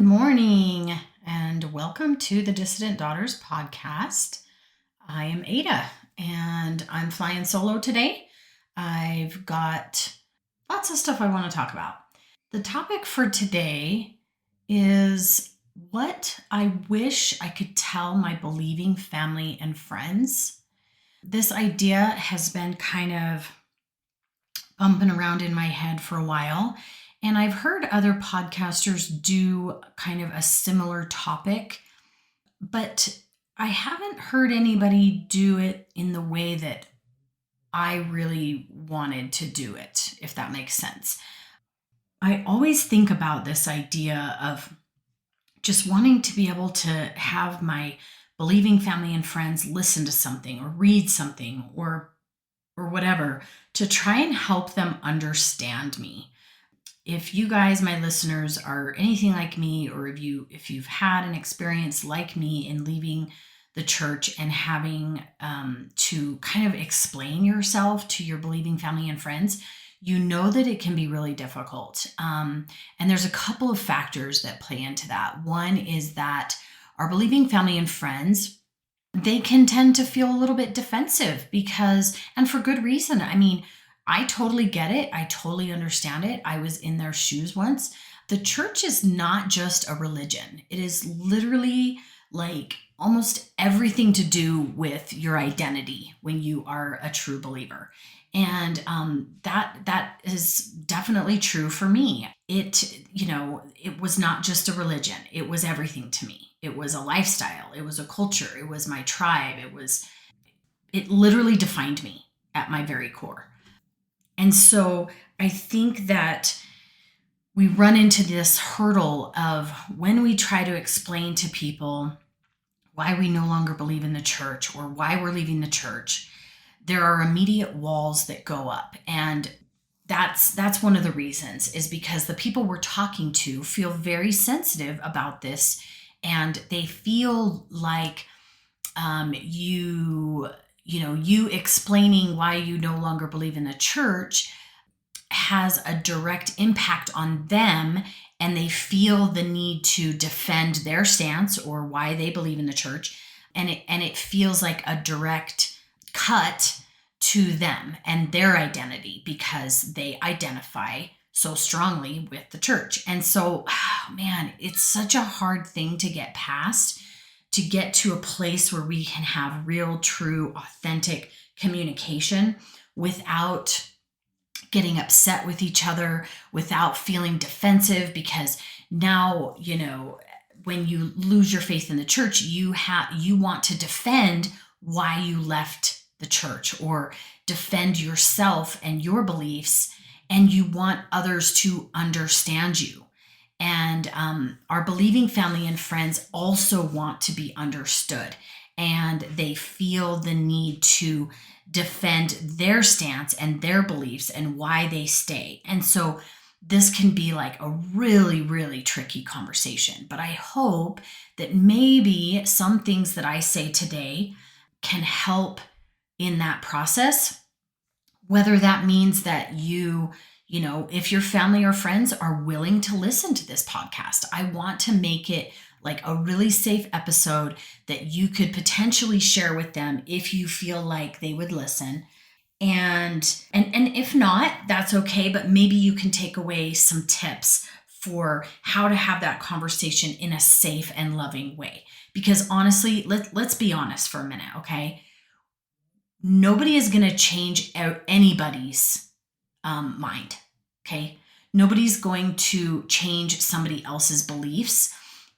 morning and welcome to the Dissident Daughters podcast. I am Ada and I'm flying solo today. I've got lots of stuff I want to talk about. The topic for today is what I wish I could tell my believing family and friends. This idea has been kind of bumping around in my head for a while. And I've heard other podcasters do kind of a similar topic, but I haven't heard anybody do it in the way that I really wanted to do it, if that makes sense. I always think about this idea of just wanting to be able to have my believing family and friends listen to something or read something or whatever to try and help them understand me. If you guys, my listeners, are anything like me, or if you've had an experience like me in leaving the church and having to kind of explain yourself to your believing family and friends, you know that it can be really difficult. And there's a couple of factors that play into that. One is that our believing family and friends, they can tend to feel a little bit defensive and for good reason. I mean, I totally get it. I totally understand it. I was in their shoes once. The church is not just a religion. It is literally like almost everything to do with your identity when you are a true believer. And that is definitely true for me. It was not just a religion. It was everything to me. It was a lifestyle. It was a culture. It was my tribe. It literally defined me at my very core. And so I think that we run into this hurdle of when we try to explain to people why we no longer believe in the church or why we're leaving the church, there are immediate walls that go up. And that's one of the reasons, is because the people we're talking to feel very sensitive about this, and they feel like you explaining why you no longer believe in the church has a direct impact on them, and they feel the need to defend their stance or why they believe in the church, and it feels like a direct cut to them and their identity because they identify so strongly with the church. And so, man, it's such a hard thing to get past, to get to a place where we can have real, true, authentic communication without getting upset with each other, without feeling defensive, because now, when you lose your faith in the church, you want to defend why you left the church or defend yourself and your beliefs, and you want others to understand you. And our believing family and friends also want to be understood, and they feel the need to defend their stance and their beliefs and why they stay. And so this can be like a really, really tricky conversation. But I hope that maybe some things that I say today can help in that process, whether that means that if your family or friends are willing to listen to this podcast. I want to make it like a really safe episode that you could potentially share with them if you feel like they would listen. And if not, that's okay, but maybe you can take away some tips for how to have that conversation in a safe and loving way. Because honestly, let's be honest for a minute, okay? Nobody is going to change anybody's mind. Okay. Nobody's going to change somebody else's beliefs.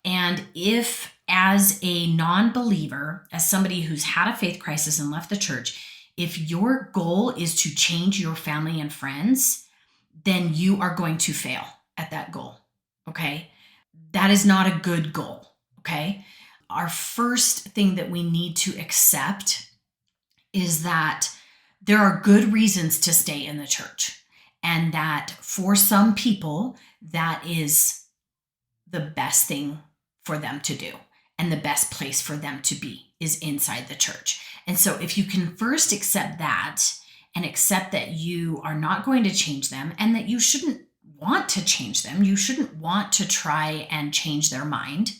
And if, as a non-believer, as somebody who's had a faith crisis and left the church, if your goal is to change your family and friends, then you are going to fail at that goal. Okay. That is not a good goal. Okay. Our first thing that we need to accept is that there are good reasons to stay in the church. And that for some people, that is the best thing for them to do. And the best place for them to be is inside the church. And so if you can first accept that and accept that you are not going to change them and that you shouldn't want to change them. You shouldn't want to try and change their mind.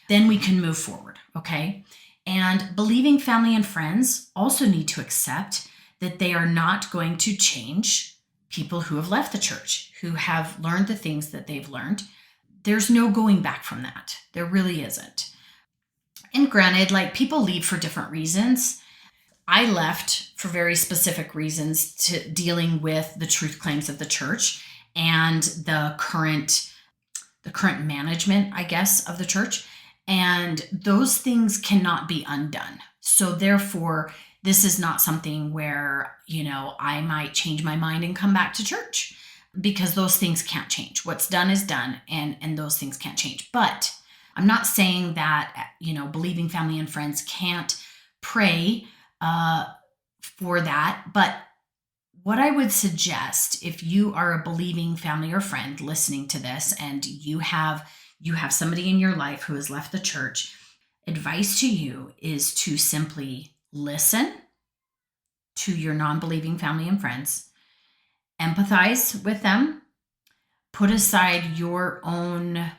Then we can move forward, okay? And believing family and friends also need to accept that they are not going to change people who have left the church, who have learned the things that they've learned. There's no going back from that. There really isn't. And granted, like, people leave for different reasons. I left for very specific reasons, to dealing with the truth claims of the church and the current management, I guess, of the church. And those things cannot be undone. So therefore, this is not something where, I might change my mind and come back to church, because those things can't change. What's done is done, and those things can't change. But I'm not saying that, believing family and friends can't pray for that. But what I would suggest, if you are a believing family or friend listening to this, and you have somebody in your life who has left the church, advice to you is to simply listen to your non-believing family and friends, empathize with them, put aside your own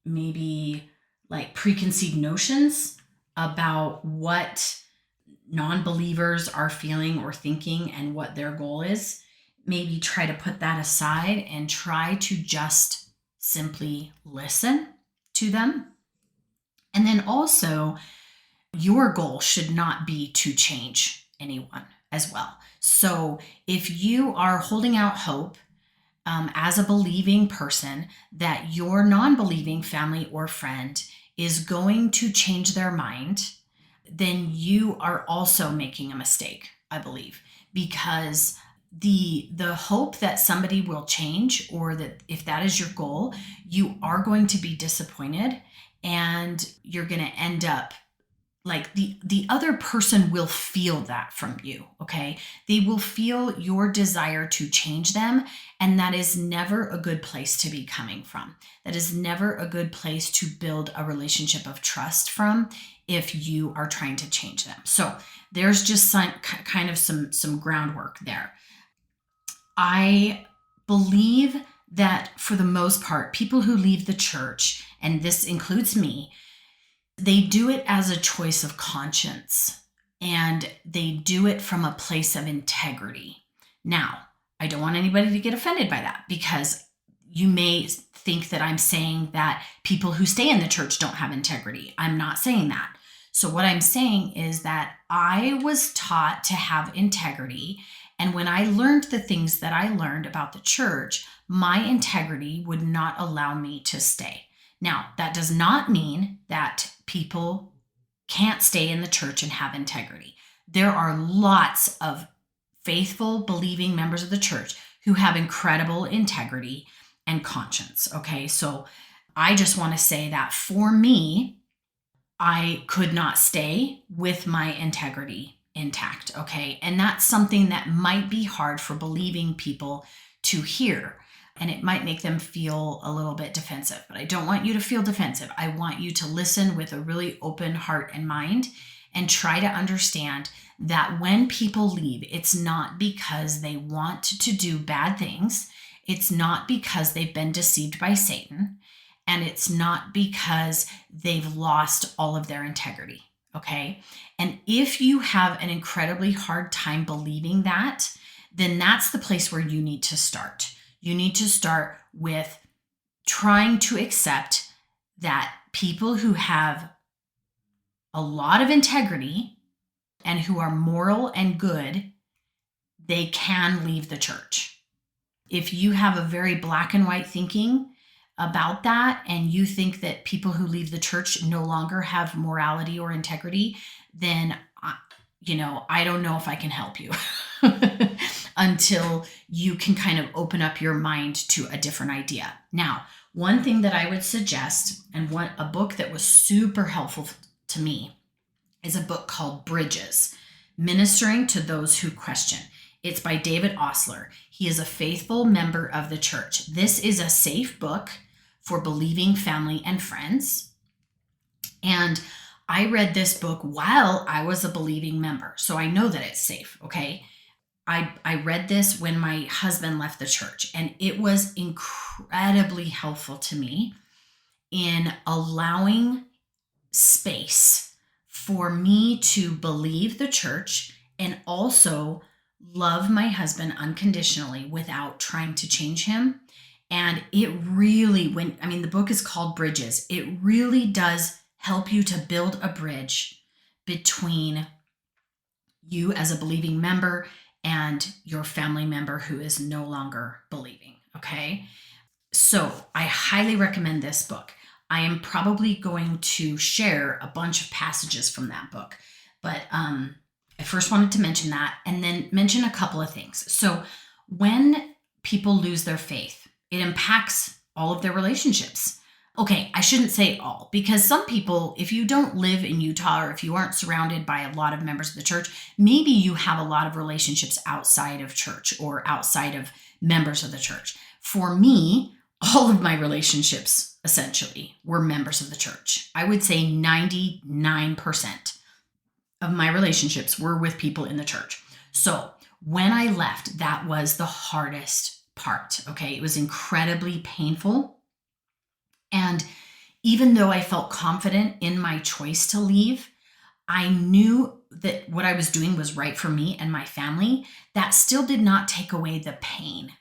maybe like preconceived notions about what non-believers are feeling or thinking and what their goal is. Maybe try to put that aside and try to just simply listen to them. And then also, your goal should not be to change anyone as well. So if you are holding out hope as a believing person that your non-believing family or friend is going to change their mind, then you are also making a mistake, I believe, because the hope that somebody will change, or that if that is your goal, you are going to be disappointed, and you're going to end up like the other person will feel that from you, okay? They will feel your desire to change them, and that is never a good place to be coming from. That is never a good place to build a relationship of trust from if you are trying to change them. So there's just some groundwork there. I believe that for the most part, people who leave the church, and this includes me, they do it as a choice of conscience, and they do it from a place of integrity. Now, I don't want anybody to get offended by that, because you may think that I'm saying that people who stay in the church don't have integrity. I'm not saying that. So what I'm saying is that I was taught to have integrity, and when I learned the things that I learned about the church, my integrity would not allow me to stay. Now, that does not mean that people can't stay in the church and have integrity. There are lots of faithful, believing members of the church who have incredible integrity and conscience, okay? So I just want to say that for me, I could not stay with my integrity intact, okay? And that's something that might be hard for believing people to hear. And it might make them feel a little bit defensive, but I don't want you to feel defensive. I want you to listen with a really open heart and mind, and try to understand that when people leave, it's not because they want to do bad things. It's not because they've been deceived by Satan, and it's not because they've lost all of their integrity, okay? And if you have an incredibly hard time believing that, then that's the place where you need to start. You need to start with trying to accept that people who have a lot of integrity and who are moral and good, they can leave the church. If you have a very black and white thinking about that, and you think that people who leave the church no longer have morality or integrity, then I don't know if I can help you until you can kind of open up your mind to a different idea. Now, one thing that I would suggest, and a book that was super helpful to me, is a book called Bridges, Ministering to Those Who Question. It's by David Osler. He is a faithful member of the church. This is a safe book for believing family and friends. And I read this book while I was a believing member, so I know that it's safe, okay? I read this when my husband left the church, and it was incredibly helpful to me in allowing space for me to believe the church and also love my husband unconditionally without trying to change him. And it really, the book is called Bridges. It really does help you to build a bridge between you as a believing member and your family member who is no longer believing. Okay. So I highly recommend this book. I am probably going to share a bunch of passages from that book, but I first wanted to mention that and then mention a couple of things. So when people lose their faith, it impacts all of their relationships. Okay, I shouldn't say all, because some people, if you don't live in Utah or if you aren't surrounded by a lot of members of the church, maybe you have a lot of relationships outside of church or outside of members of the church. For me, all of my relationships essentially were members of the church. I would say 99% of my relationships were with people in the church. So when I left, that was the hardest part. Okay, it was incredibly painful. And even though I felt confident in my choice to leave, I knew that what I was doing was right for me and my family. That still did not take away the pain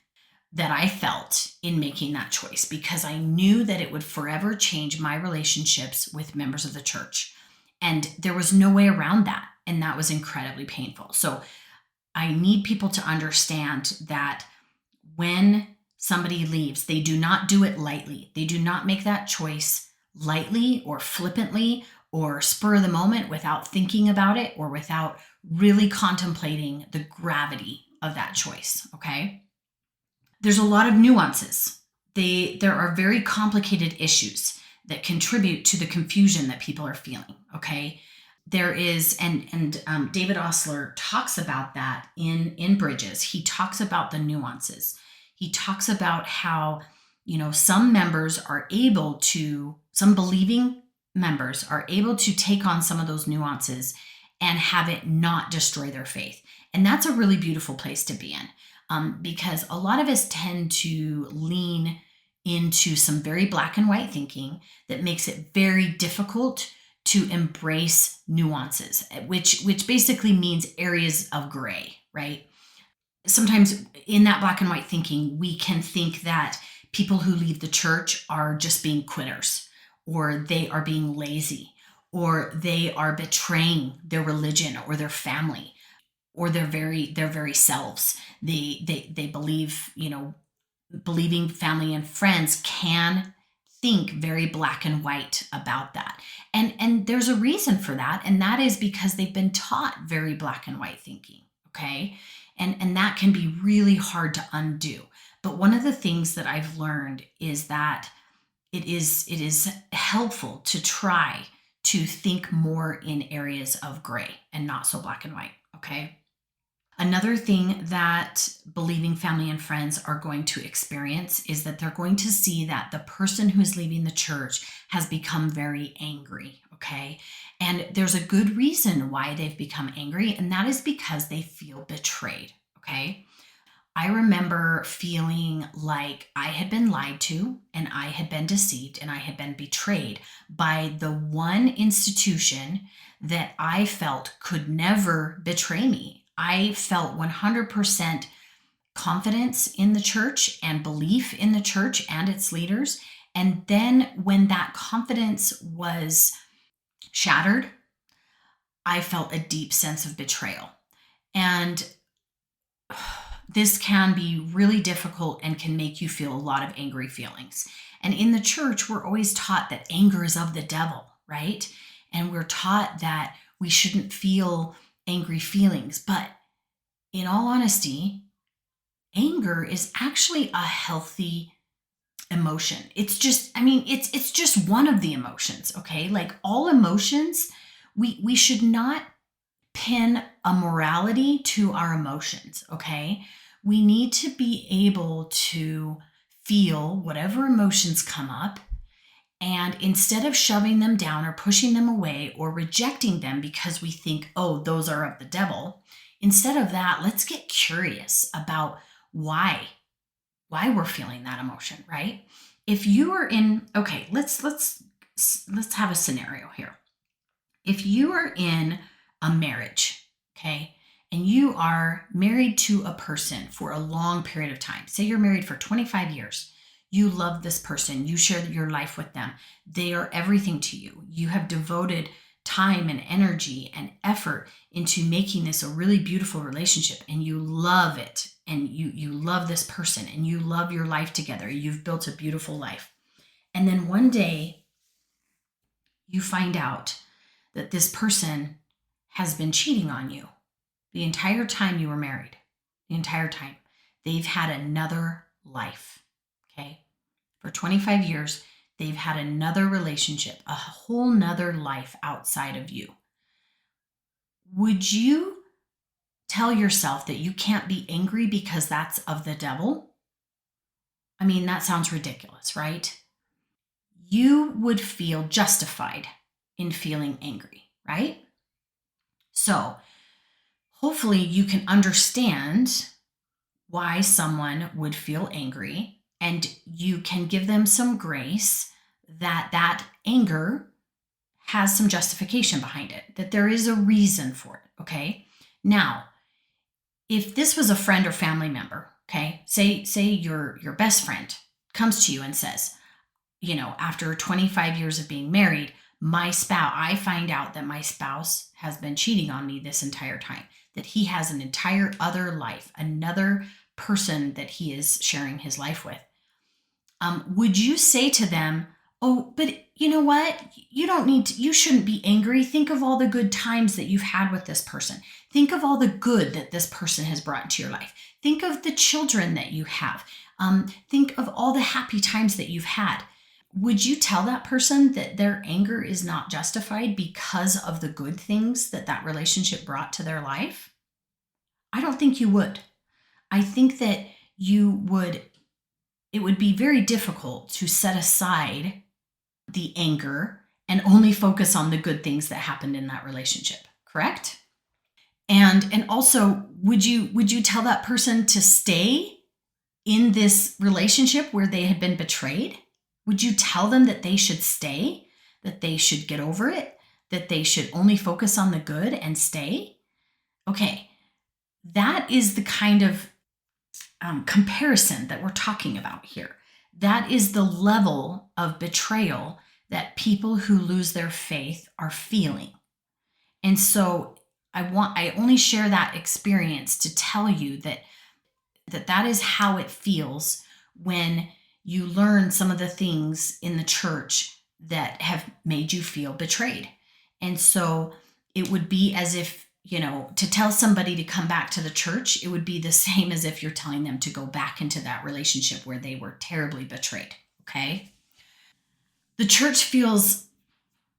that I felt in making that choice, because I knew that it would forever change my relationships with members of the church. And there was no way around that. And that was incredibly painful. So I need people to understand that when somebody leaves, they do not do it lightly. They do not make that choice lightly or flippantly or spur of the moment without thinking about it or without really contemplating the gravity of that choice, okay? There's a lot of nuances. There are very complicated issues that contribute to the confusion that people are feeling, okay? There is, and David Osler talks about that in Bridges. He talks about the nuances. He talks about how, some believing members are able to take on some of those nuances and have it not destroy their faith. And that's a really beautiful place to be in, because a lot of us tend to lean into some very black and white thinking that makes it very difficult to embrace nuances, which basically means areas of gray, right? Sometimes in that black and white thinking, we can think that people who leave the church are just being quitters, or they are being lazy, or they are betraying their religion or their family, or their very selves. They believe, believing family and friends can think very black and white about that. And there's a reason for that. And that is because they've been taught very black and white thinking. Okay. And that can be really hard to undo. But one of the things that I've learned is that it is helpful to try to think more in areas of gray and not so black and white. Okay. Another thing that believing family and friends are going to experience is that they're going to see that the person who's leaving the church has become very angry, okay? And there's a good reason why they've become angry, and that is because they feel betrayed, okay? I remember feeling like I had been lied to, and I had been deceived, and I had been betrayed by the one institution that I felt could never betray me. I felt 100% confidence in the church and belief in the church and its leaders. And then when that confidence was shattered, I felt a deep sense of betrayal. And this can be really difficult and can make you feel a lot of angry feelings. And in the church, we're always taught that anger is of the devil, right? And we're taught that we shouldn't feel angry feelings. But in all honesty, anger is actually a healthy emotion. It's just, it's just one of the emotions, okay? Like all emotions, we should not pin a morality to our emotions, okay? We need to be able to feel whatever emotions come up, and instead of shoving them down or pushing them away or rejecting them because we think, oh, those are of the devil, Instead of that, let's get curious about why we're feeling that emotion, right? If you are in, okay, let's have a scenario here. If you are in a marriage, okay, and you are married to a person for a long period of time, say you're married for 25 years, you love this person, you share your life with them, they are everything to you. You have devoted time and energy and effort into making this a really beautiful relationship, and you love it, and you love this person, and you love your life together. You've built a beautiful life. And then one day you find out that this person has been cheating on you the entire time you were married. The entire time. They've had another life, okay? For 25 years, they've had another relationship, a whole nother life outside of you. Would you tell yourself that you can't be angry because that's of the devil? I mean, that sounds ridiculous, right? You would feel justified in feeling angry, right? So hopefully you can understand why someone would feel angry, and you can give them some grace that anger has some justification behind it, that there is a reason for it, okay? Now, if this was a friend or family member, okay, say your best friend comes to you and says, after 25 years of being married, I find out that my spouse has been cheating on me this entire time, that he has an entire other life, another person that he is sharing his life with. Would you say to them, oh, but you know what? You shouldn't be angry. Think of all the good times that you've had with this person. Think of all the good that this person has brought into your life. Think of the children that you have. Think of all the happy times that you've had. Would you tell that person that their anger is not justified because of the good things that relationship brought to their life? I don't think you would. I think that it would be very difficult to set aside the anger and only focus on the good things that happened in that relationship, correct? And also, would you tell that person to stay in this relationship where they had been betrayed? Would you tell them that they should stay, that they should get over it, that they should only focus on the good and stay? Okay, that is the kind of comparison that we're talking about here. That is the level of betrayal that people who lose their faith are feeling. And so I only share that experience to tell you that is how it feels when you learn some of the things in the church that have made you feel betrayed. And so it would be as if, to tell somebody to come back to the church, it would be the same as if you're telling them to go back into that relationship where they were terribly betrayed, okay? The church feels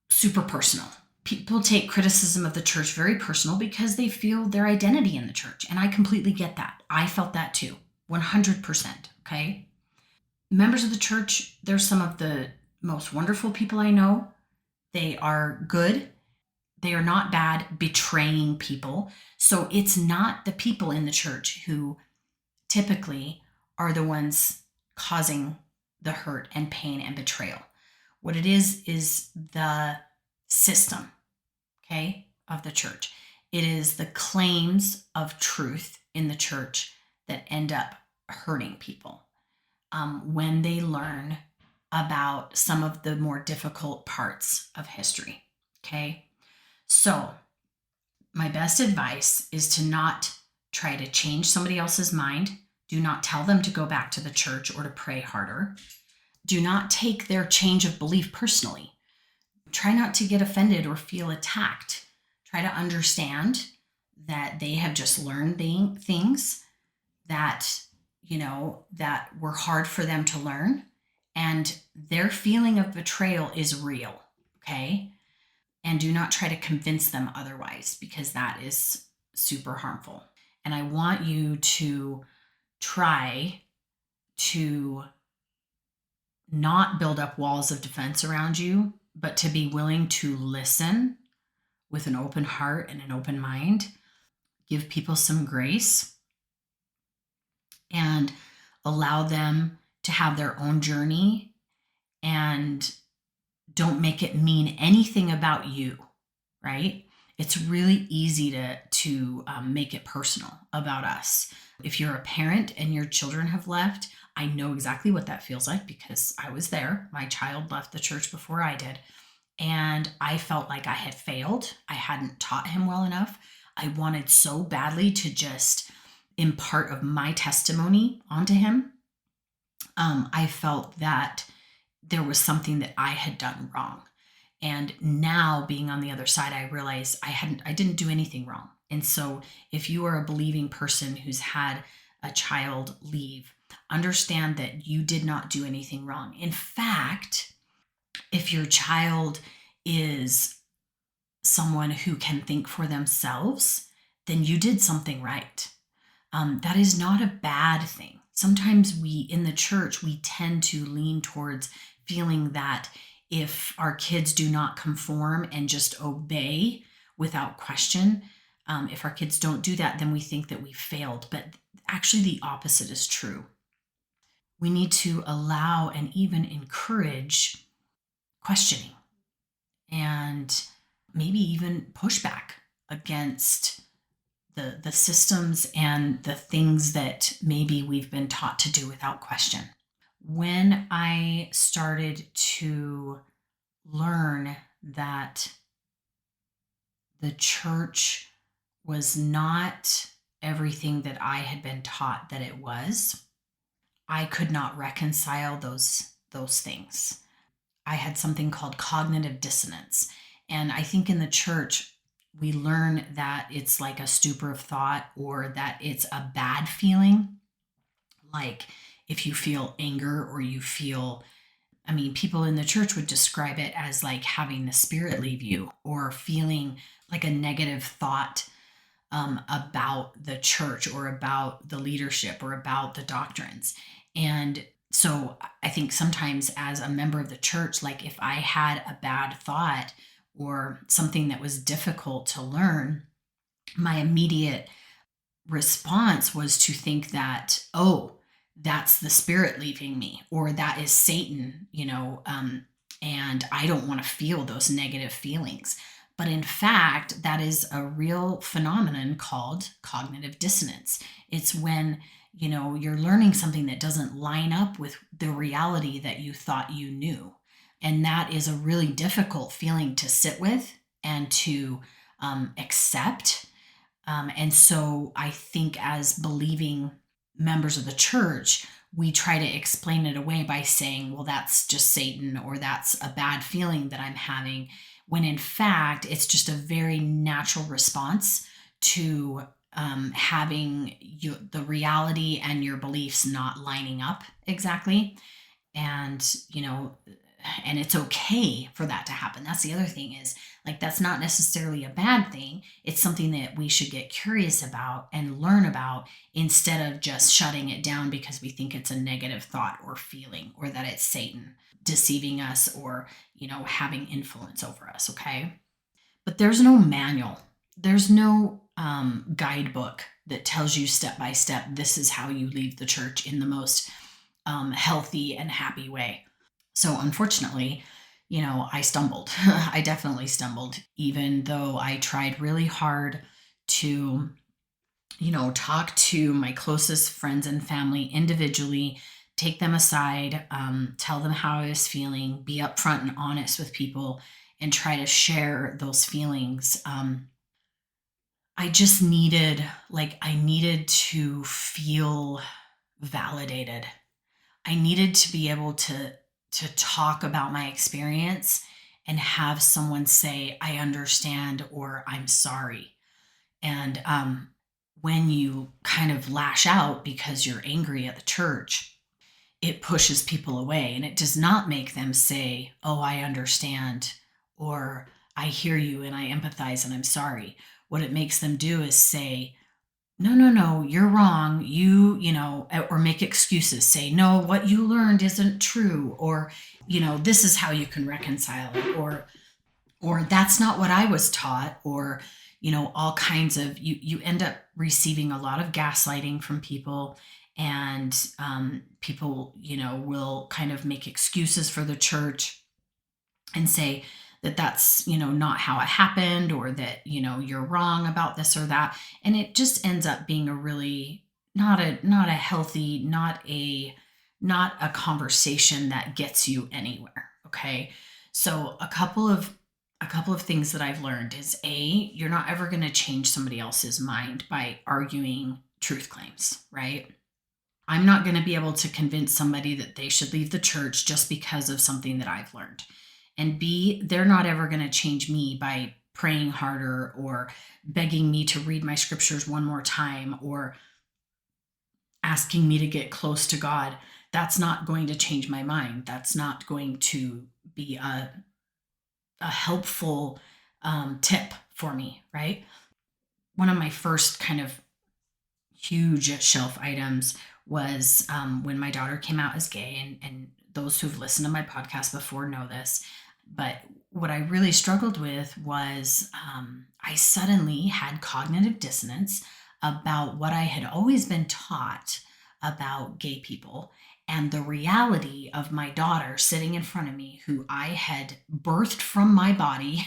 super personal. People take criticism of the church very personal because they feel their identity in the church. And I completely get that. I felt that too, 100%, okay? Members of the church, they're some of the most wonderful people I know. They are good. They are not bad betraying people. So it's not the people in the church who typically are the ones causing the hurt and pain and betrayal. What it is the system, okay, of the church. It is the claims of truth in the church that end up hurting people when they learn about some of the more difficult parts of history, okay? So my best advice is to not try to change somebody else's mind. Do not tell them to go back to the church or to pray harder. Do not take their change of belief personally. Try not to get offended or feel attacked. Try to understand that they have just learned things that, that were hard for them to learn. And their feeling of betrayal is real, okay? And do not try to convince them otherwise, because that is super harmful. And I want you to try to not build up walls of defense around you, but to be willing to listen with an open heart and an open mind. give people some grace and allow them to have their own journey, and don't make it mean anything about you, right? It's really easy to make it personal about us. If you're a parent and your children have left, I know exactly what that feels like because I was there. My child left the church before I did, and I felt like I had failed. I hadn't taught him well enough. I wanted so badly to just impart of my testimony onto him. I felt that there was something that I had done wrong. And now being on the other side, I realized I didn't do anything wrong. And so if you are a believing person who's had a child leave, understand that you did not do anything wrong. In fact, if your child is someone who can think for themselves, then you did something right. That is not a bad thing. Sometimes in the church, we tend to lean towards feeling that if our kids do not conform and just obey without question, if our kids don't do that, then we think that we failed. But actually, the opposite is true. We need to allow and even encourage questioning and maybe even pushback against the systems and the things that maybe we've been taught to do without question. When I started to learn that the church was not everything that I had been taught that it was, I could not reconcile those things. I had something called cognitive dissonance. And I think in the church, we learn that it's like a stupor of thought, or that it's a bad feeling. Like if you feel anger or you feel, people in the church would describe it as like having the spirit leave you, or feeling like a negative thought about the church or about the leadership or about the doctrines. And so I think sometimes as a member of the church, like if I had a bad thought or something that was difficult to learn, my immediate response was to think that, oh, that's the spirit leaving me, or that is Satan, and I don't want to feel those negative feelings. But in fact, that is a real phenomenon called cognitive dissonance. It's when, you're learning something that doesn't line up with the reality that you thought you knew. And that is a really difficult feeling to sit with and to accept. And so I think as believing members of the church, we try to explain it away by saying, well, that's just Satan, or that's a bad feeling that I'm having, when in fact, it's just a very natural response to having the reality and your beliefs not lining up exactly. And, and it's okay for that to happen. That's the other thing, is like, that's not necessarily a bad thing. It's something that we should get curious about and learn about, instead of just shutting it down because we think it's a negative thought or feeling, or that it's Satan deceiving us, or, having influence over us. Okay. But there's no manual. There's no guidebook that tells you step by step, this is how you leave the church in the most healthy and happy way. So unfortunately, I stumbled. I definitely stumbled, even though I tried really hard to, talk to my closest friends and family individually, take them aside, tell them how I was feeling, be upfront and honest with people, and try to share those feelings. I just needed to feel validated. I needed to be able to talk about my experience and have someone say, I understand, or I'm sorry. And when you kind of lash out because you're angry at the church, it pushes people away, and it does not make them say, oh, I understand, or I hear you and I empathize and I'm sorry. What it makes them do is say, no, you're wrong. Or make excuses, say, no, what you learned isn't true. Or, this is how you can reconcile it. Or that's not what I was taught. Or, all kinds of, you end up receiving a lot of gaslighting from people, and people, will kind of make excuses for the church and say that that's, not how it happened, or that, you're wrong about this or that. And it just ends up being a really not a healthy, not a conversation that gets you anywhere. Okay. So a couple of things that I've learned is, you're not ever going to change somebody else's mind by arguing truth claims, right? I'm not going to be able to convince somebody that they should leave the church just because of something that I've learned. And B, they're not ever going to change me by praying harder or begging me to read my scriptures one more time or asking me to get close to God. That's not going to change my mind. That's not going to be a helpful tip for me, right? One of my first kind of huge shelf items was when my daughter came out as gay, and those who've listened to my podcast before know this. But what I really struggled with was I suddenly had cognitive dissonance about what I had always been taught about gay people, and the reality of my daughter sitting in front of me, who I had birthed from my body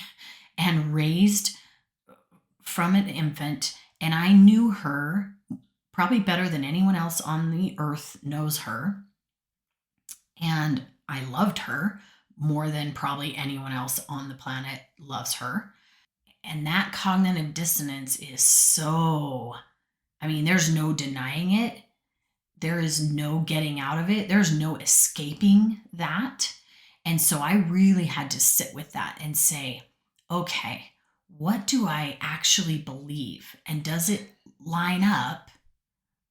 and raised from an infant. And I knew her probably better than anyone else on the earth knows her. And I loved her more than probably anyone else on the planet loves her. And that cognitive dissonance is there's no denying it. There is no getting out of it. There's no escaping that. And so I really had to sit with that and say, okay, what do I actually believe? And does it line up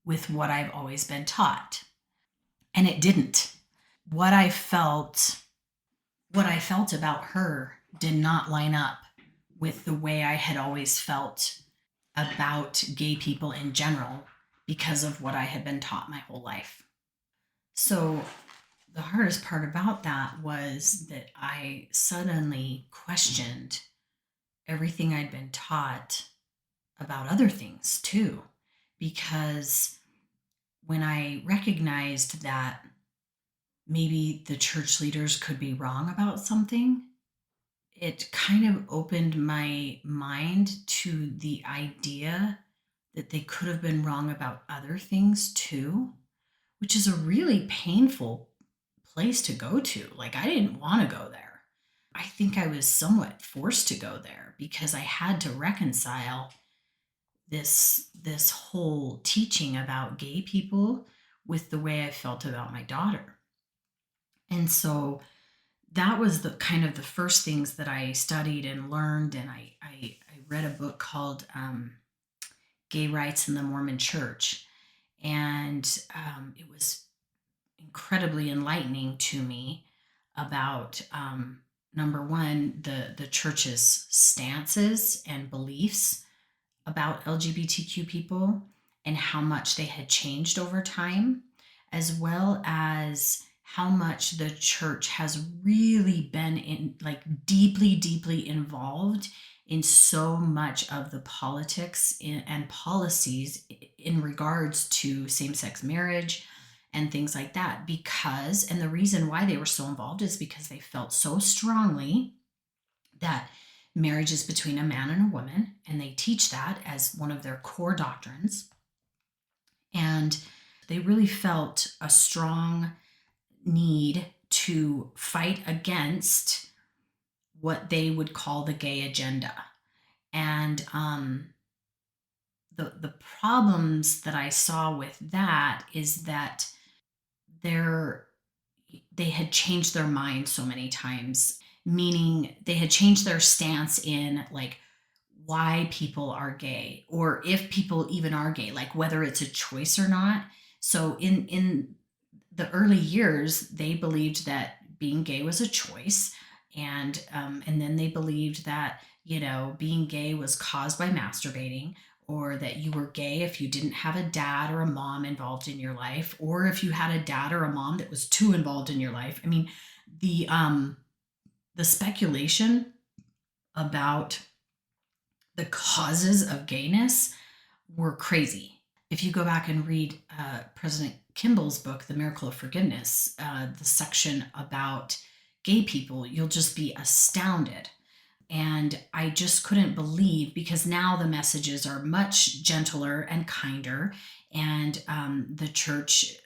with what I've always been taught? And it didn't. What I felt about her did not line up with the way I had always felt about gay people in general, because of what I had been taught my whole life. So the hardest part about that was that I suddenly questioned everything I'd been taught about other things too, because when I recognized that maybe the church leaders could be wrong about something, it kind of opened my mind to the idea that they could have been wrong about other things too, which is a really painful place to go to. Like, I didn't want to go there. I think I was somewhat forced to go there because I had to reconcile this whole teaching about gay people with the way I felt about my daughter. And so that was the kind of the first things that I studied and learned. And I read a book called Gay Rights in the Mormon Church. And it was incredibly enlightening to me about, number one, the church's stances and beliefs about LGBTQ people and how much they had changed over time, as well as how much the church has really been deeply involved in so much of the politics and policies in regards to same-sex marriage and things like that. And the reason why they were so involved is because they felt so strongly that marriage is between a man and a woman, and they teach that as one of their core doctrines. And they really felt a strong need to fight against what they would call the gay agenda. And the problems that I saw with that is that they had changed their mind so many times, meaning they had changed their stance in like why people are gay, or if people even are gay, like whether it's a choice or not. So in the early years, they believed that being gay was a choice, and then they believed that being gay was caused by masturbating, or that you were gay if you didn't have a dad or a mom involved in your life, or if you had a dad or a mom that was too involved in your life. I mean, the speculation about the causes of gayness were crazy. If you go back and read President Kimball's book, The Miracle of Forgiveness, the section about gay people, you'll just be astounded. And I just couldn't believe, because now the messages are much gentler and kinder. And the church,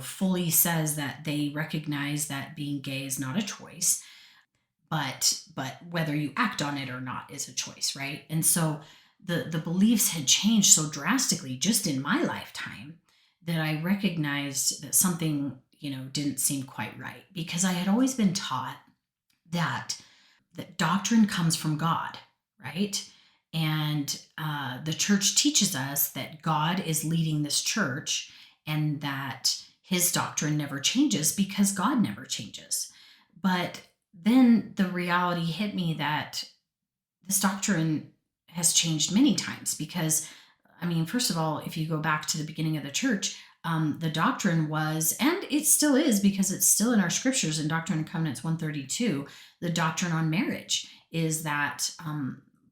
fully says that they recognize that being gay is not a choice, but whether you act on it or not is a choice, right? And so the beliefs had changed so drastically just in my lifetime that I recognized that something, didn't seem quite right, because I had always been taught that doctrine comes from God, right? And the church teaches us that God is leading this church and that his doctrine never changes because God never changes. But then the reality hit me that this doctrine has changed many times because, first of all, if you go back to the beginning of the church, the doctrine was, and it still is because it's still in our scriptures in Doctrine and Covenants 132, the doctrine on marriage is that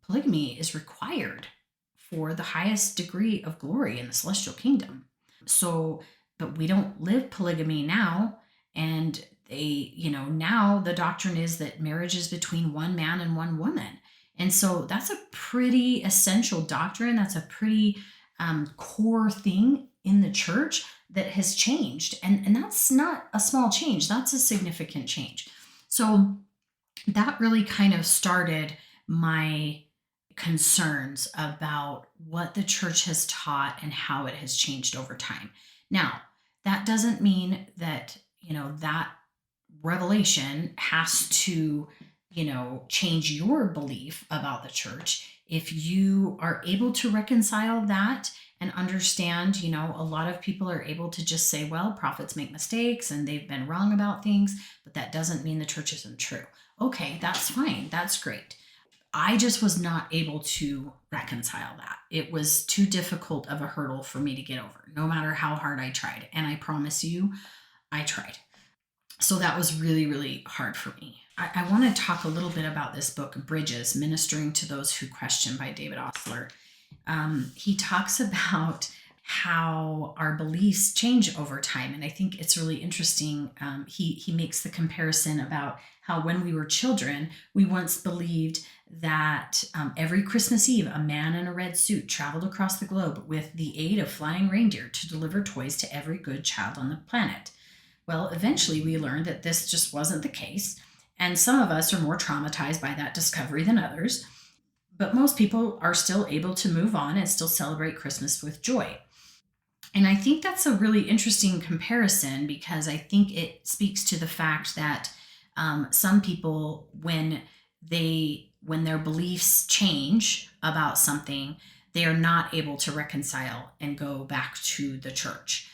polygamy is required for the highest degree of glory in the celestial kingdom. So, but we don't live polygamy now. And now the doctrine is that marriage is between one man and one woman. And so that's a pretty essential doctrine. That's a pretty core thing in the church that has changed. And that's not a small change. That's a significant change. So that really kind of started my concerns about what the church has taught and how it has changed over time. Now, that doesn't mean that, that revelation has to, change your belief about the church. If you are able to reconcile that and understand, a lot of people are able to just say, well, prophets make mistakes and they've been wrong about things, but that doesn't mean the church isn't true. Okay, that's fine. That's great. I just was not able to reconcile that. It was too difficult of a hurdle for me to get over, no matter how hard I tried. And I promise you, I tried. So that was really, really hard for me. I want to talk a little bit about this book, Bridges, Ministering to Those Who Question by David Ostler. He talks about how our beliefs change over time. And I think it's really interesting. He makes the comparison about how when we were children, we once believed that every Christmas Eve, a man in a red suit traveled across the globe with the aid of flying reindeer to deliver toys to every good child on the planet. Well, eventually we learned that this just wasn't the case. And some of us are more traumatized by that discovery than others. But most people are still able to move on and still celebrate Christmas with joy. And I think that's a really interesting comparison because I think it speaks to the fact that some people, when their beliefs change about something, they are not able to reconcile and go back to the church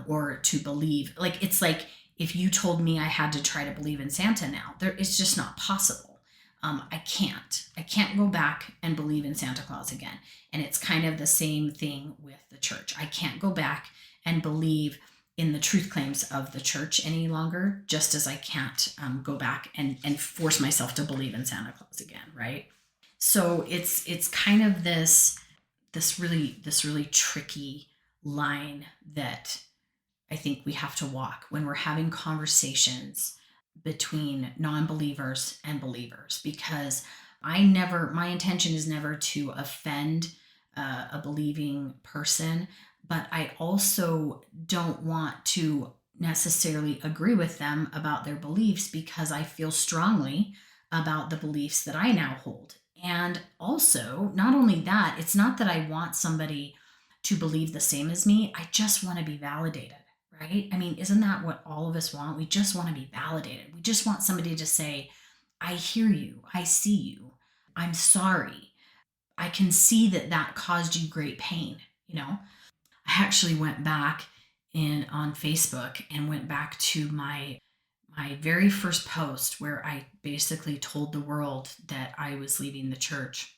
or to believe. It's like if you told me I had to try to believe in Santa now, it's just not possible. I can't go back and believe in Santa Claus again. And it's kind of the same thing with the church. I can't go back and believe in the truth claims of the church any longer, just as I can't go back and force myself to believe in Santa Claus again, right? So it's kind of this really tricky line that I think we have to walk when we're having conversations between non-believers and believers, because my intention is never to offend a believing person, but I also don't want to necessarily agree with them about their beliefs because I feel strongly about the beliefs that I now hold. And also, not only that, it's not that I want somebody to believe the same as me. I just want to be validated, right? Isn't that what all of us want? We just want to be validated. We just want somebody to say, I hear you. I see you. I'm sorry. I can see that caused you great pain. I actually went back on Facebook and went back to my very first post where I basically told the world that I was leaving the church.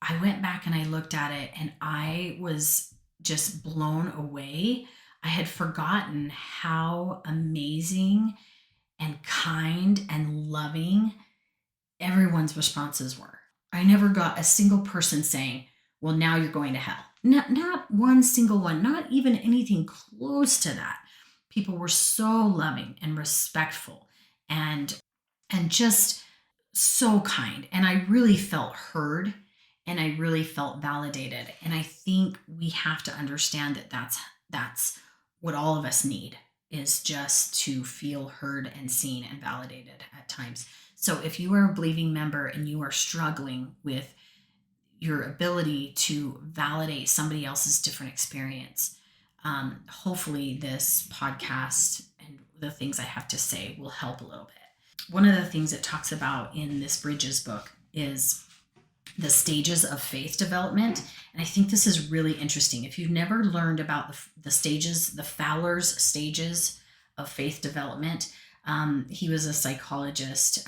I went back and I looked at it and I was just blown away. I had forgotten how amazing and kind and loving everyone's responses were. I never got a single person saying, well, now you're going to hell. Not one single one, not even anything close to that. People were so loving and respectful and just so kind. And I really felt heard and I really felt validated. And I think we have to understand that that's what all of us need, is just to feel heard and seen and validated at times. So if you are a believing member and you are struggling with your ability to validate somebody else's different experience, hopefully this podcast and the things I have to say will help a little bit. One of the things it talks about in this Bridges book is the stages of faith development. And I think this is really interesting. If you've never learned about the stages, the Fowler's stages of faith development, he was a psychologist.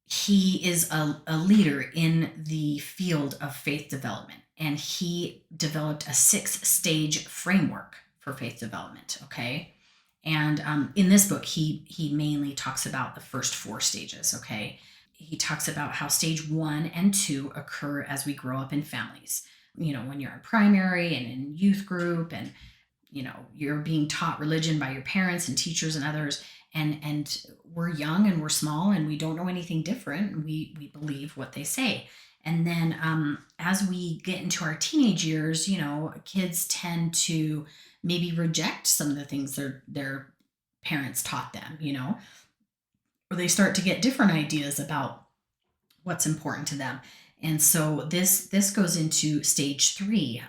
He is a leader in the field of faith development, and he developed a 6-stage framework for faith development. Okay. And in this book, he mainly talks about the first 4 stages. Okay. He talks about how stage 1 and 2 occur as we grow up in families. When you're in primary and in youth group, and you're being taught religion by your parents and teachers and others, and we're young and we're small and we don't know anything different. We believe what they say. And then as we get into our teenage years, kids tend to maybe reject some of the things their parents taught them, or they start to get different ideas about what's important to them. And so this goes into stage 3.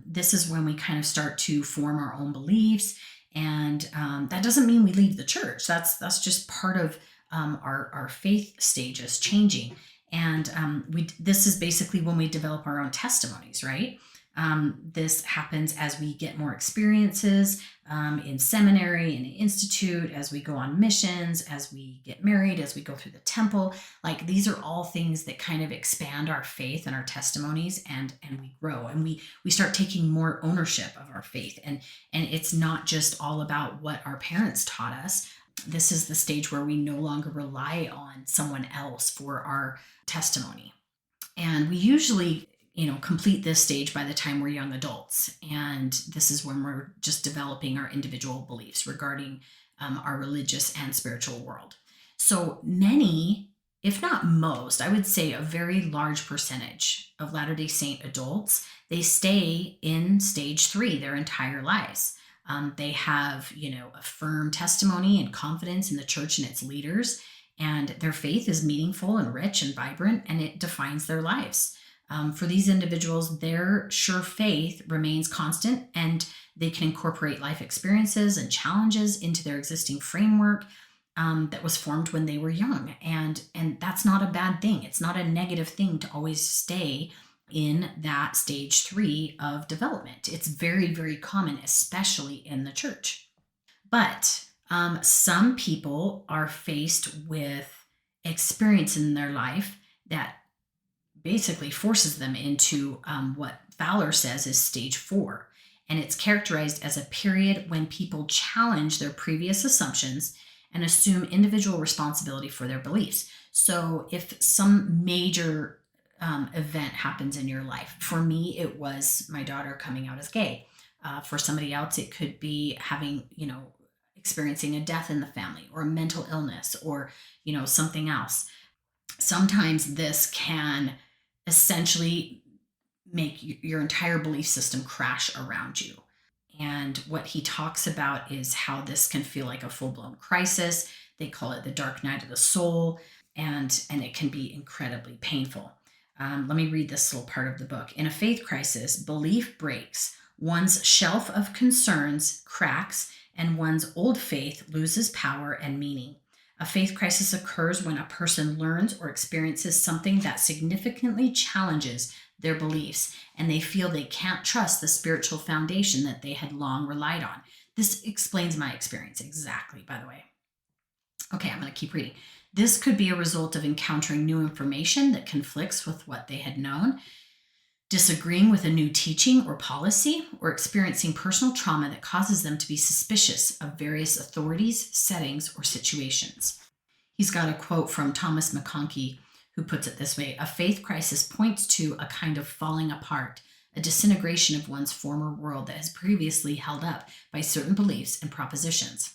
This is when we kind of start to form our own beliefs. And that doesn't mean we leave the church. That's just part of our faith stages changing. And this is basically when we develop our own testimonies, right? This happens as we get more experiences in seminary, in the institute, as we go on missions, as we get married, as we go through the temple. Like, these are all things that kind of expand our faith and our testimonies, and we grow, and we start taking more ownership of our faith. And it's not just all about what our parents taught us. This is the stage where we no longer rely on someone else for our testimony. And we usually complete this stage by the time we're young adults. And this is when we're just developing our individual beliefs regarding our religious and spiritual world. So many, if not most, I would say a very large percentage of Latter-day Saint adults, they stay in stage 3 their entire lives. They have, a firm testimony and confidence in the church and its leaders, and their faith is meaningful and rich and vibrant, and it defines their lives. For these individuals, their sure faith remains constant, and they can incorporate life experiences and challenges into their existing framework that was formed when they were young. And that's not a bad thing. It's not a negative thing to always stay in that stage 3 of development. It's very, very common, especially in the church. But some people are faced with experience in their life that basically forces them into what Fowler says is stage 4. And it's characterized as a period when people challenge their previous assumptions and assume individual responsibility for their beliefs. So if some major event happens in your life, for me, it was my daughter coming out as gay. For somebody else, it could be having, experiencing a death in the family, or a mental illness, or, something else. Sometimes this can essentially make your entire belief system crash around you. And what he talks about is how this can feel like a full-blown crisis. They call it the dark night of the soul, and it can be incredibly painful. Let me read this little part of the book. In a faith crisis, belief breaks, one's shelf of concerns cracks, and one's old faith loses power and meaning. A faith crisis occurs when a person learns or experiences something that significantly challenges their beliefs, and they feel they can't trust the spiritual foundation that they had long relied on. This explains my experience exactly, by the way. Okay, I'm going to keep reading. This could be a result of encountering new information that conflicts with what they had known, disagreeing with a new teaching or policy, or experiencing personal trauma that causes them to be suspicious of various authorities, settings, or situations. He's got a quote from Thomas McConkie, who puts it this way: a faith crisis points to a kind of falling apart, a disintegration of one's former world that has previously held up by certain beliefs and propositions.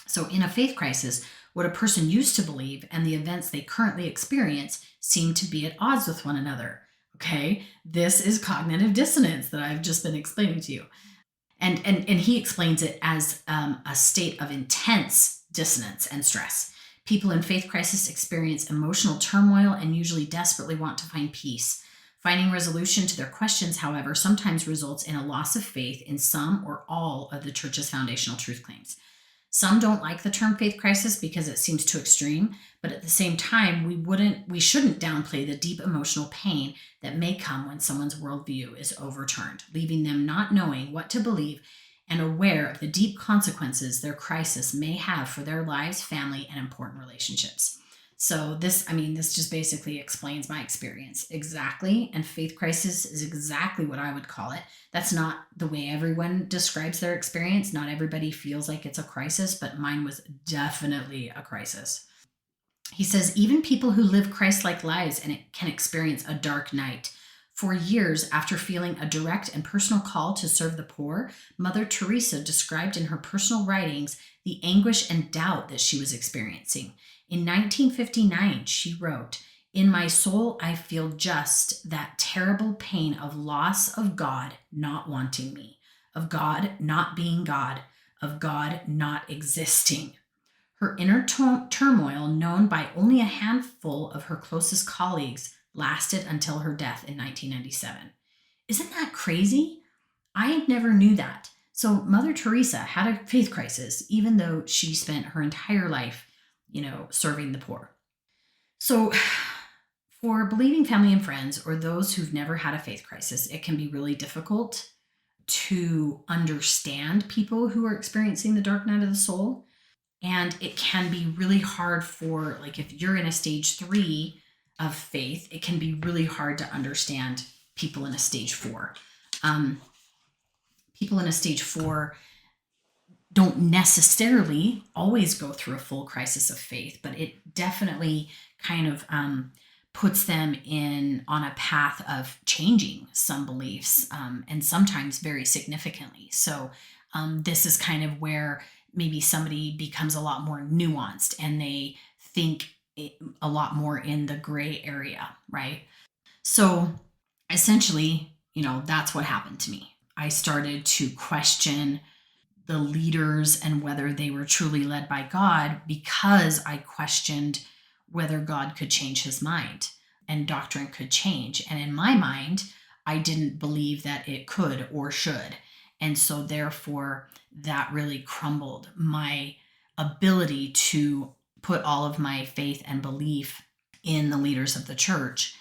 So, in a faith crisis, what a person used to believe and the events they currently experience seem to be at odds with one another. Okay, this is cognitive dissonance that I've just been explaining to you. And he explains it as a state of intense dissonance and stress. People in faith crisis experience emotional turmoil and usually desperately want to find peace. Finding resolution to their questions, however, sometimes results in a loss of faith in some or all of the church's foundational truth claims. Some don't like the term faith crisis because it seems too extreme, but at the same time, we shouldn't downplay the deep emotional pain that may come when someone's worldview is overturned, leaving them not knowing what to believe and aware of the deep consequences their crisis may have for their lives, family, and important relationships. So this just basically explains my experience exactly. And faith crisis is exactly what I would call it. That's not the way everyone describes their experience. Not everybody feels like it's a crisis, but mine was definitely a crisis. He says, even people who live Christ-like lives and can experience a dark night. For years after feeling a direct and personal call to serve the poor, Mother Teresa described in her personal writings the anguish and doubt that she was experiencing. In 1959, she wrote, "In my soul, I feel just that terrible pain of loss of God not wanting me, of God not being God, of God not existing." Her inner turmoil, known by only a handful of her closest colleagues, lasted until her death in 1997. Isn't that crazy? I never knew that. So Mother Teresa had a faith crisis, even though she spent her entire life, serving the poor. So for believing family and friends, or those who've never had a faith crisis, it can be really difficult to understand people who are experiencing the dark night of the soul. And it can be really hard for, like, if you're in a stage 3 of faith, it can be really hard to understand people in a stage 4. People in a stage 4 don't necessarily always go through a full crisis of faith, but it definitely kind of puts them on a path of changing some beliefs, and sometimes very significantly. So this is kind of where maybe somebody becomes a lot more nuanced and they think a lot more in the gray area, right? So essentially, that's what happened to me. I started to question the leaders and whether they were truly led by God, because I questioned whether God could change his mind and doctrine could change. And in my mind, I didn't believe that it could or should. And so therefore, that really crumbled my ability to put all of my faith and belief in the leaders of the church.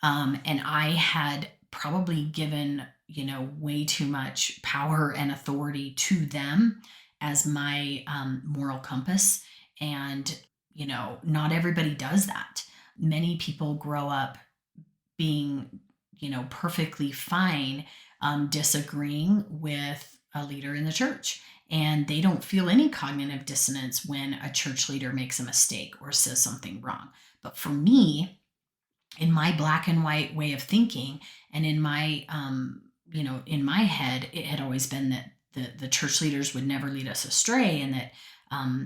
And I had probably given, way too much power and authority to them as my moral compass. And, not everybody does that. Many people grow up being, perfectly fine, disagreeing with a leader in the church. And they don't feel any cognitive dissonance when a church leader makes a mistake or says something wrong. But for me, in my black and white way of thinking, and in my, in my head, it had always been that the church leaders would never lead us astray, and that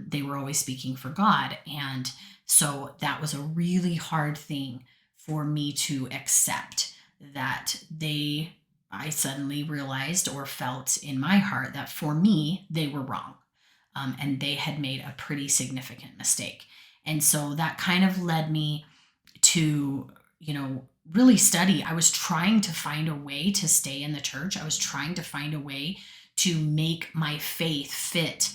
they were always speaking for God. And so that was a really hard thing for me to accept, that I suddenly realized or felt in my heart that for me, they were wrong. And they had made a pretty significant mistake. And so that kind of led me to, really study. I was trying to find a way to stay in the church. I was trying to find a way to make my faith fit.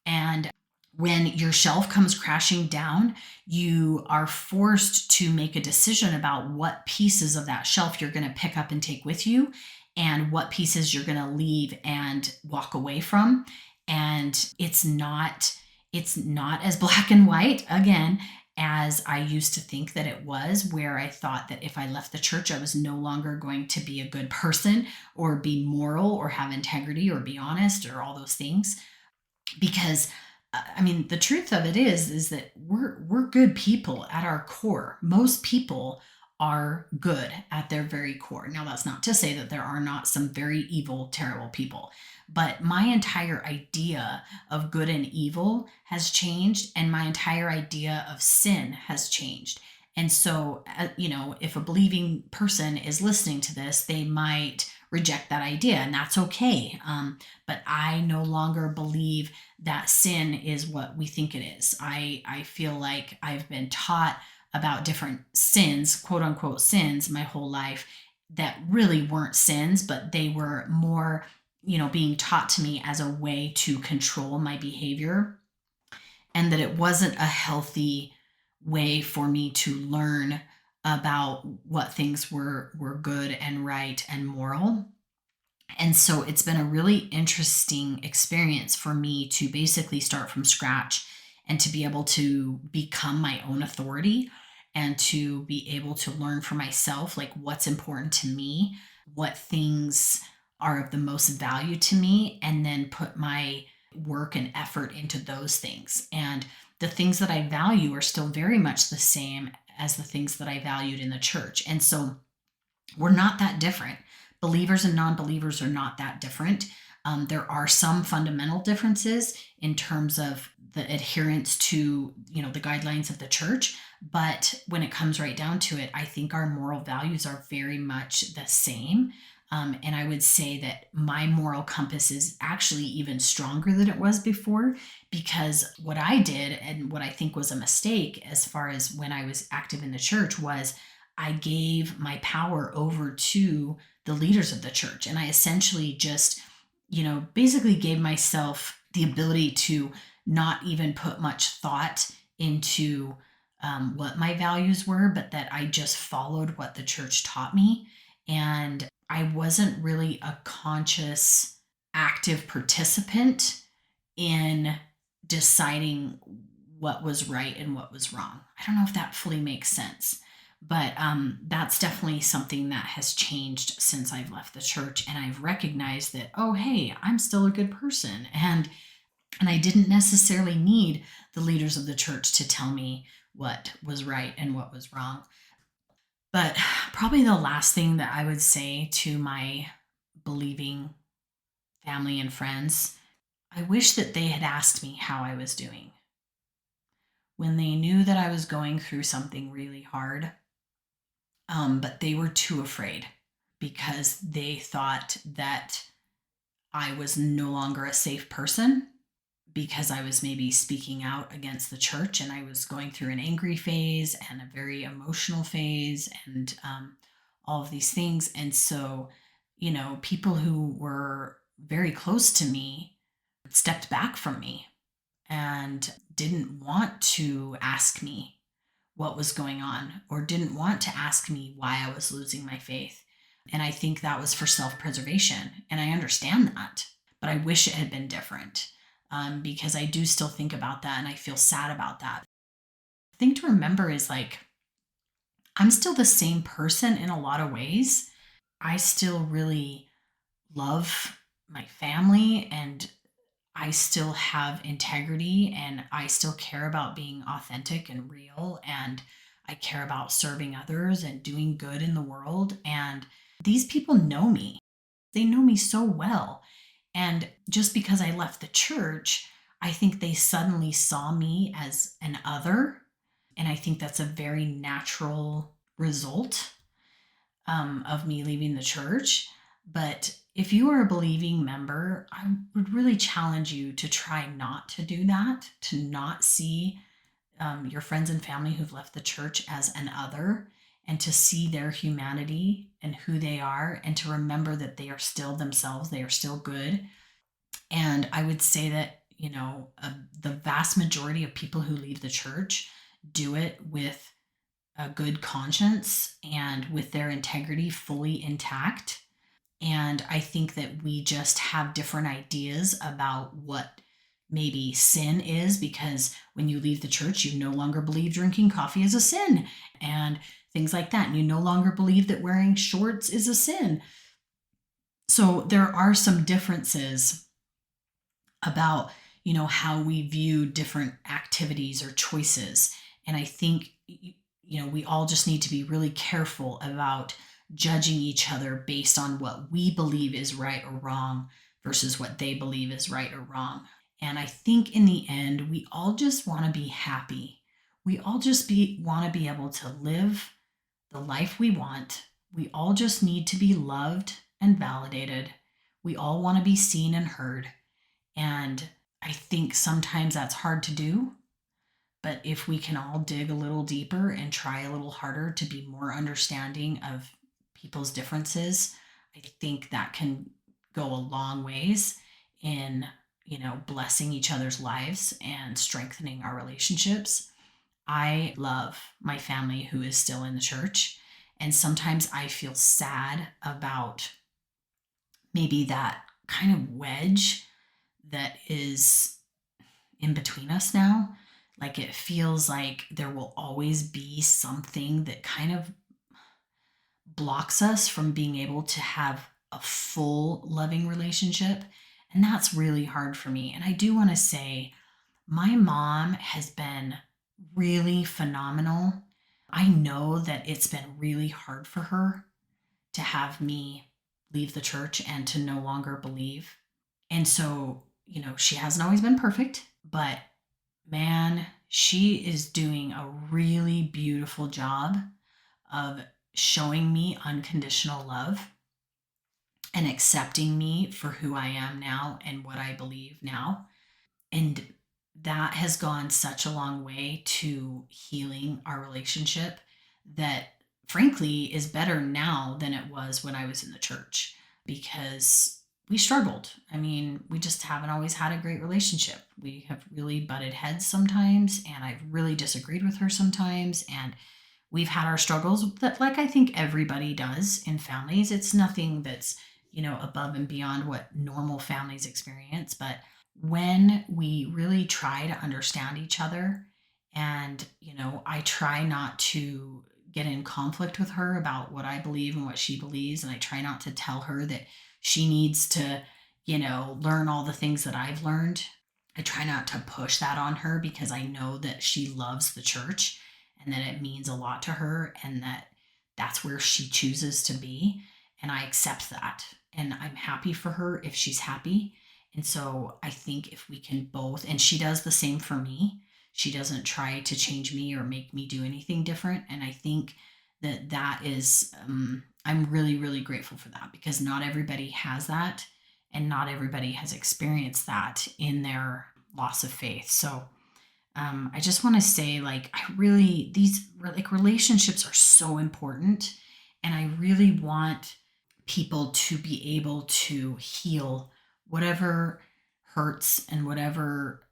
And when your shelf comes crashing down, you are forced to make a decision about what pieces of that shelf you're going to pick up and take with you, and what pieces you're going to leave and walk away from. And it's not as black and white, again, as I used to think that it was, where I thought that if I left the church, I was no longer going to be a good person or be moral or have integrity or be honest or all those things, because I mean, the truth of it is that we're good people at our core. Most people are good at their very core. Now, that's not to say that there are not some very evil, terrible people, but my entire idea of good and evil has changed, and my entire idea of sin has changed. And so, if a believing person is listening to this, they might reject that idea, and that's okay. But I no longer believe that sin is what we think it is. I feel like I've been taught about different sins, quote unquote sins, my whole life that really weren't sins, but they were more, being taught to me as a way to control my behavior, and that it wasn't a healthy way for me to learn about what things were good and right and moral. And so it's been a really interesting experience for me to basically start from scratch and to be able to become my own authority and to be able to learn for myself, like what's important to me, what things are of the most value to me, and then put my work and effort into those things. And the things that I value are still very much the same as the things that I valued in the church. And so we're not that different. Believers and non-believers are not that different. There are some fundamental differences in terms of the adherence to, the guidelines of the church. But when it comes right down to it, I think our moral values are very much the same. And I would say that my moral compass is actually even stronger than it was before, because what I did and what I think was a mistake as far as when I was active in the church was I gave my power over to the leaders of the church. And I essentially just, basically gave myself the ability to not even put much thought into what my values were, but that I just followed what the church taught me. And I wasn't really a conscious, active participant in deciding what was right and what was wrong. I don't know if that fully makes sense, but that's definitely something that has changed since I've left the church, and I've recognized that, oh, hey, I'm still a good person, and I didn't necessarily need the leaders of the church to tell me what was right and what was wrong. But probably the last thing that I would say to my believing family and friends, I wish that they had asked me how I was doing when they knew that I was going through something really hard. But they were too afraid because they thought that I was no longer a safe person because I was maybe speaking out against the church, and I was going through an angry phase and a very emotional phase and all of these things. And so, people who were very close to me stepped back from me and didn't want to ask me what was going on or didn't want to ask me why I was losing my faith. And I think that was for self-preservation. And I understand that, but I wish it had been different. Because I do still think about that and I feel sad about that. The thing to remember is I'm still the same person in a lot of ways. I still really love my family, and I still have integrity, and I still care about being authentic and real, and I care about serving others and doing good in the world. And these people know me. They know me so well. And just because I left the church, I think they suddenly saw me as an other. And I think that's a very natural result of me leaving the church. But if you are a believing member, I would really challenge you to try not to do that, to not see your friends and family who've left the church as an other, and to see their humanity and who they are, and to remember that they are still themselves, they are still good. And I would say that, the vast majority of people who leave the church do it with a good conscience and with their integrity fully intact. And I think that we just have different ideas about what maybe sin is, because when you leave the church, you no longer believe drinking coffee is a sin and things like that. And you no longer believe that wearing shorts is a sin. So there are some differences about, how we view different activities or choices. And I think, we all just need to be really careful about judging each other based on what we believe is right or wrong versus what they believe is right or wrong. And I think in the end, we all just want to be happy. We all just want to be able to live the life we want. We all just need to be loved and validated. We all want to be seen and heard. And I think sometimes that's hard to do. But if we can all dig a little deeper and try a little harder to be more understanding of people's differences, I think that can go a long ways in, blessing each other's lives and strengthening our relationships. I love my family who is still in the church. And sometimes I feel sad about maybe that kind of wedge that is in between us now. Like it feels like there will always be something that kind of blocks us from being able to have a full loving relationship. And that's really hard for me. And I do want to say, my mom has been really phenomenal. I know that it's been really hard for her to have me leave the church and to no longer believe. And so, she hasn't always been perfect, but man, she is doing a really beautiful job of showing me unconditional love and accepting me for who I am now and what I believe now. And that has gone such a long way to healing our relationship that frankly is better now than it was when I was in the church, because we struggled. I mean, we just haven't always had a great relationship. We have really butted heads sometimes, and I've really disagreed with her sometimes. And we've had our struggles that, like, I think everybody does in families. It's nothing that's, above and beyond what normal families experience. But when we really try to understand each other, and, I try not to get in conflict with her about what I believe and what she believes. And I try not to tell her that she needs to, learn all the things that I've learned. I try not to push that on her because I know that she loves the church and that it means a lot to her and that that's where she chooses to be. And I accept that. And I'm happy for her if she's happy. And so I think if we can both, and she does the same for me, she doesn't try to change me or make me do anything different. And I think that is, I'm really, really grateful for that, because not everybody has that and not everybody has experienced that in their loss of faith. So I just want to say, these relationships are so important. And I really want people to be able to heal whatever hurts and whatever,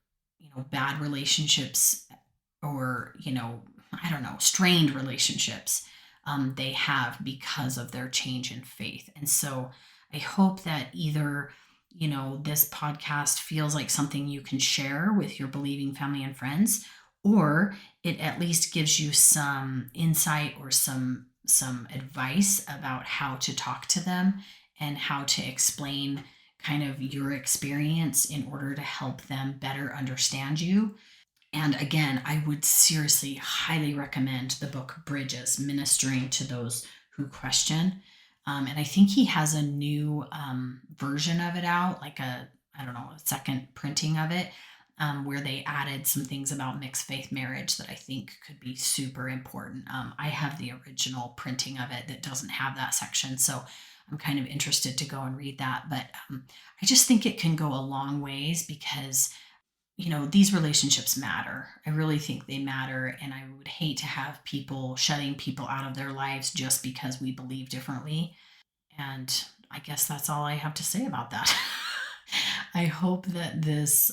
bad relationships or, I don't know, strained relationships they have because of their change in faith. And so I hope that either, this podcast feels like something you can share with your believing family and friends, or it at least gives you some insight or some advice about how to talk to them and how to explain kind of your experience in order to help them better understand you. And again, I would seriously highly recommend the book Bridges, Ministering to Those Who Question. And I think he has a new version of it out, like a second printing of it, where they added some things about mixed faith marriage that I think could be super important. I have the original printing of it that doesn't have that section, so I'm kind of interested to go and read that. But I just think it can go a long ways because, these relationships matter. I really think they matter. And I would hate to have people shutting people out of their lives just because we believe differently. And I guess that's all I have to say about that. I hope that this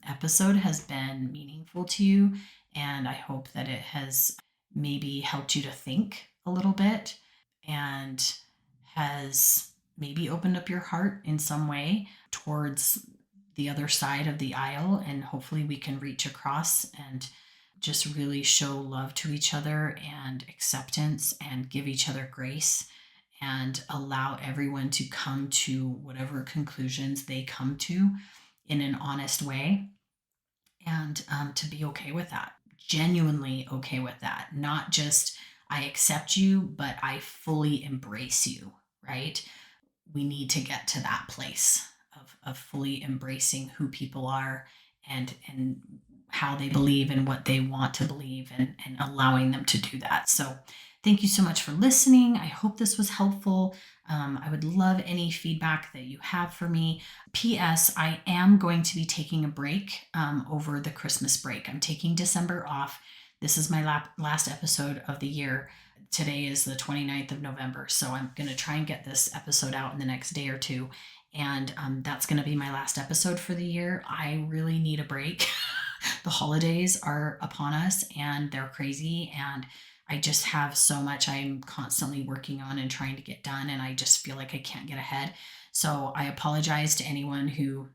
episode has been meaningful to you. And I hope that it has maybe helped you to think a little bit and has maybe opened up your heart in some way towards the other side of the aisle. And hopefully we can reach across and just really show love to each other and acceptance and give each other grace and allow everyone to come to whatever conclusions they come to in an honest way, and to be okay with that, genuinely okay with that. Not just I accept you, but I fully embrace you, right? We need to get to that place of fully embracing who people are, and how they believe and what they want to believe, and allowing them to do that. So thank you so much for listening. I hope this was helpful. I would love any feedback that you have for me. P.S. I am going to be taking a break over the Christmas break. I'm taking December off. This is my last episode of the year. Today is the 29th of November, so I'm going to try and get this episode out in the next day or two. And that's going to be my last episode for the year. I really need a break. The holidays are upon us, and they're crazy, and I just have so much I'm constantly working on and trying to get done, and I just feel like I can't get ahead. So I apologize to anyone who,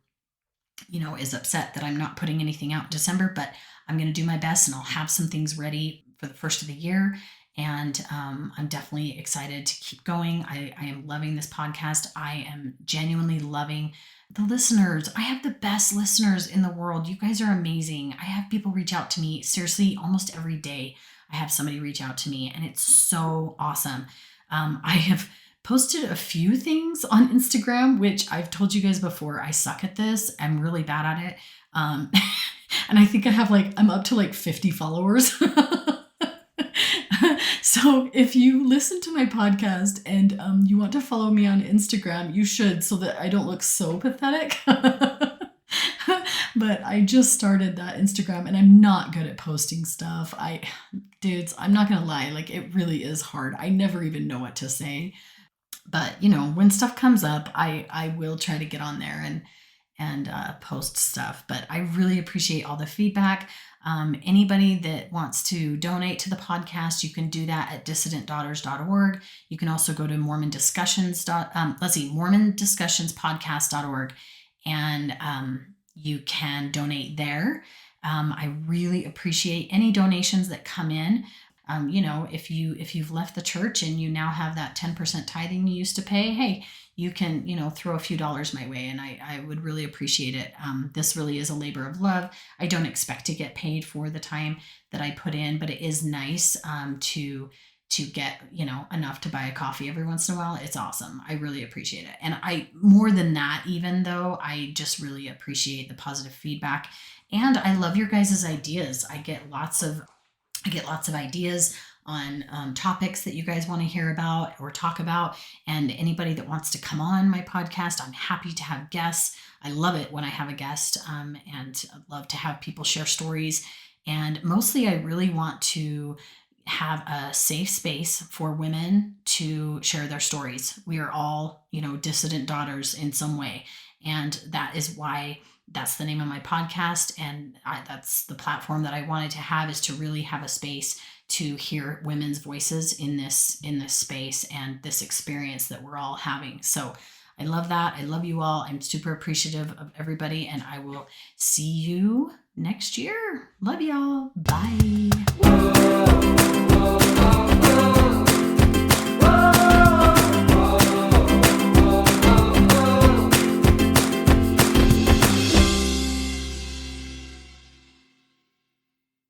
is upset that I'm not putting anything out in December, but I'm going to do my best, and I'll have some things ready for the first of the year. And I'm definitely excited to keep going. I am loving this podcast. I am genuinely loving the listeners. I have the best listeners in the world. You guys are amazing. I have people reach out to me, seriously, almost every day. I have somebody reach out to me, and it's so awesome. I have posted a few things on Instagram, which I've told you guys before. I suck at this. I'm really bad at it. And I think I'm up to like 50 followers. So if you listen to my podcast and you want to follow me on Instagram, you should, so that I don't look so pathetic. But I just started that Instagram, and I'm not good at posting stuff. Dudes, I'm not going to lie. Like, it really is hard. I never even know what to say. But, when stuff comes up, I will try to get on there and post stuff. But I really appreciate all the feedback. Anybody that wants to donate to the podcast, you can do that at dissidentdaughters.org. You can also go to mormondiscussionspodcast.org, and you can donate there. I really appreciate any donations that come in. If you've left the church and you now have that 10% tithing you used to pay, hey, you can, throw a few dollars my way, and I would really appreciate it. This really is a labor of love. I don't expect to get paid for the time that I put in, but it is nice to get, enough to buy a coffee every once in a while. It's awesome. I really appreciate it. And more than that, even though, I just really appreciate the positive feedback, and I love your guys' ideas. I get lots of ideas on topics that you guys want to hear about or talk about. And anybody that wants to come on my podcast, I'm happy to have guests. I love it when I have a guest, and I love to have people share stories. And mostly, I really want to have a safe space for women to share their stories. We are all, dissident daughters in some way. And that is why that's the name of my podcast. And that's the platform that I wanted to have, is to really have a space to hear women's voices in this space and this experience that we're all having. So I love that. I love you all. I'm super appreciative of everybody, and I will see you next year. Love y'all. Bye.